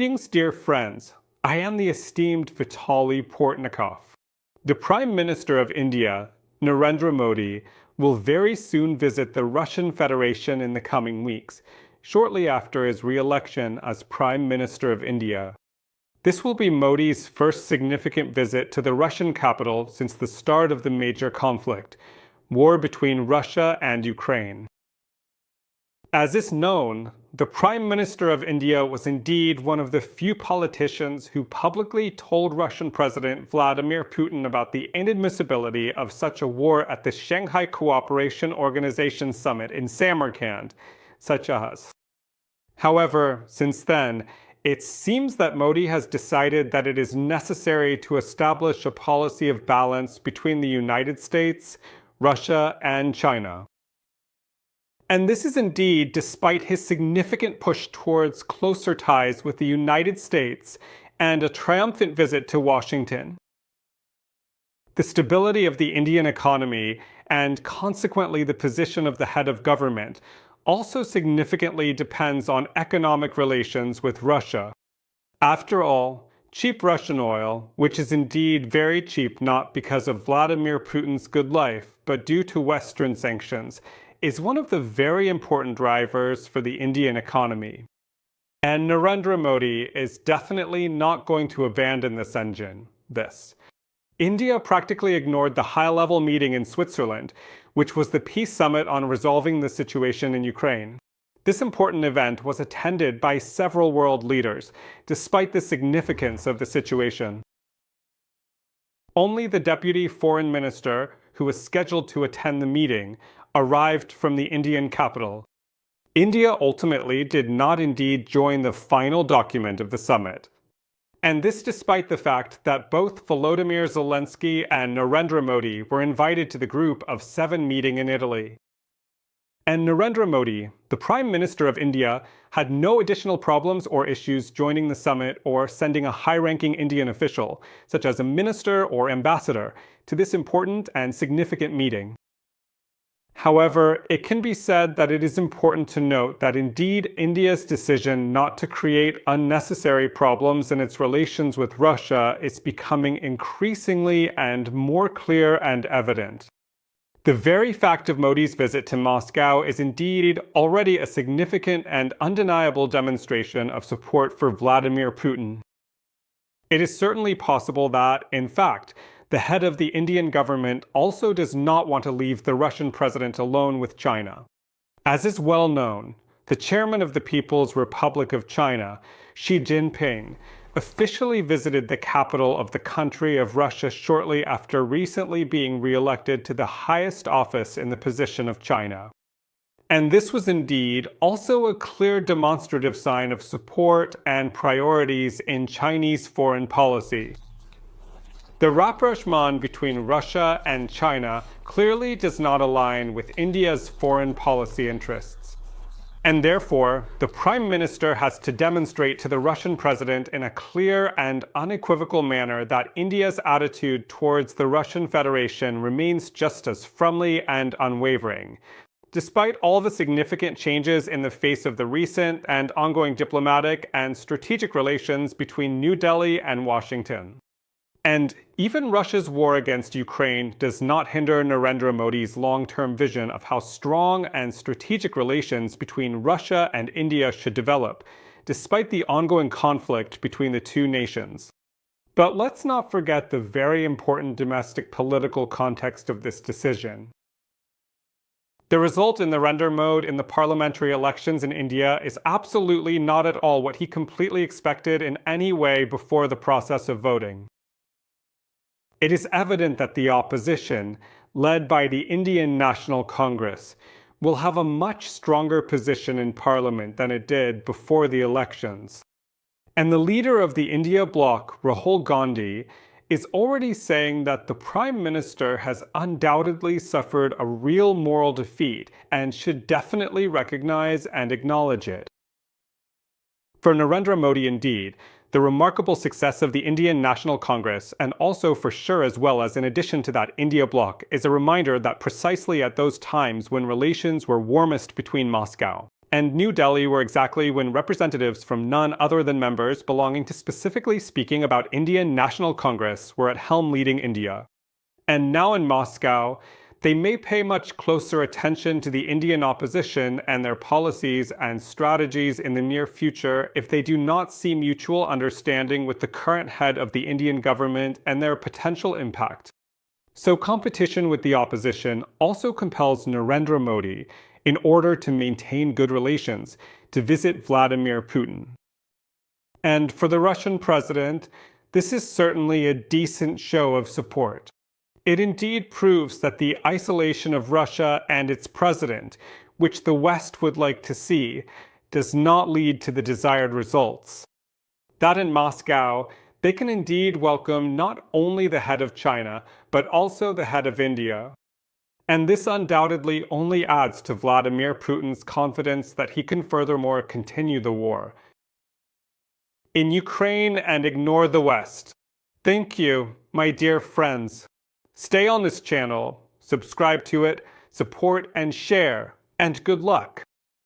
Greetings, dear friends. I am the esteemed Vitaly Portnikov. The Prime Minister of India, Narendra Modi, will very soon visit the Russian Federation in the coming weeks, shortly after his re-election as Prime Minister of India. This will be Modi's first significant visit to the Russian capital since the start of the major conflict, war between Russia and Ukraine. As is known, the Prime Minister of India was indeed one of the few politicians who publicly told Russian President Vladimir Putin about the inadmissibility of such a war at the Shanghai Cooperation Organization Summit in Samarkand, such as. However, since then, it seems that Modi has decided that it is necessary to establish a policy of balance between the United States, Russia, and China. And this is indeed despite his significant push towards closer ties with the United States and a triumphant visit to Washington. The stability of the Indian economy and consequently the position of the head of government also significantly depends on economic relations with Russia. After all, cheap Russian oil, which is indeed very cheap not because of Vladimir Putin's good life, but due to Western sanctions, is one of the very important drivers for the Indian economy. And Narendra Modi is definitely not going to abandon this engine. India practically ignored the high-level meeting in Switzerland, which was the peace summit on resolving the situation in Ukraine. This important event was attended by several world leaders, despite the significance of the situation. Only the deputy foreign minister, who was scheduled to attend the meeting, arrived from the Indian capital. India ultimately did not indeed join the final document of the summit. And this despite the fact that both Volodymyr Zelensky and Narendra Modi were invited to the Group of 7 meeting in Italy. And Narendra Modi, the Prime Minister of India, had no additional problems or issues joining the summit or sending a high-ranking Indian official, such as a minister or ambassador, to this important and significant meeting. However, it can be said that it is important to note that indeed India's decision not to create unnecessary problems in its relations with Russia is becoming increasingly and more clear and evident. The very fact of Modi's visit to Moscow is indeed already a significant and undeniable demonstration of support for Vladimir Putin. It is certainly possible that, in fact, the head of the Indian government also does not want to leave the Russian president alone with China. As is well known, the chairman of the People's Republic of China, Xi Jinping, officially visited the capital of the country of Russia shortly after recently being re-elected to the highest office in the position of China. And this was indeed also a clear demonstrative sign of support and priorities in Chinese foreign policy. The rapprochement between Russia and China clearly does not align with India's foreign policy interests. And therefore, the Prime Minister has to demonstrate to the Russian President in a clear and unequivocal manner that India's attitude towards the Russian Federation remains just as friendly and unwavering, despite all the significant changes in the face of the recent and ongoing diplomatic and strategic relations between New Delhi and Washington. And even Russia's war against Ukraine does not hinder Narendra Modi's long-term vision of how strong and strategic relations between Russia and India should develop, despite the ongoing conflict between the two nations. But let's not forget the very important domestic political context of this decision. The result in Narendra Modi in the parliamentary elections in India is absolutely not at all what he completely expected in any way before the process of voting. It is evident that the opposition, led by the Indian National Congress, will have a much stronger position in Parliament than it did before the elections. And the leader of the India bloc, Rahul Gandhi, is already saying that the Prime Minister has undoubtedly suffered a real moral defeat and should definitely recognize and acknowledge it. For Narendra Modi indeed, the remarkable success of the Indian National Congress, and also for sure as well as in addition to that India bloc, is a reminder that precisely at those times when relations were warmest between Moscow And New Delhi were exactly when representatives from none other than members belonging to specifically speaking about Indian National Congress were at helm leading India. And now in Moscow, they may pay much closer attention to the Indian opposition and their policies and strategies in the near future if they do not see mutual understanding with the current head of the Indian government and their potential impact. So competition with the opposition also compels Narendra Modi, in order to maintain good relations, to visit Vladimir Putin. And for the Russian president, this is certainly a decent show of support. It indeed proves that the isolation of Russia and its president, which the West would like to see, does not lead to the desired results. That in Moscow, they can indeed welcome not only the head of China, but also the head of India. And this undoubtedly only adds to Vladimir Putin's confidence that he can furthermore continue the war in Ukraine and ignore the West. Thank you, my dear friends. Stay on this channel, subscribe to it, support and share, and good luck.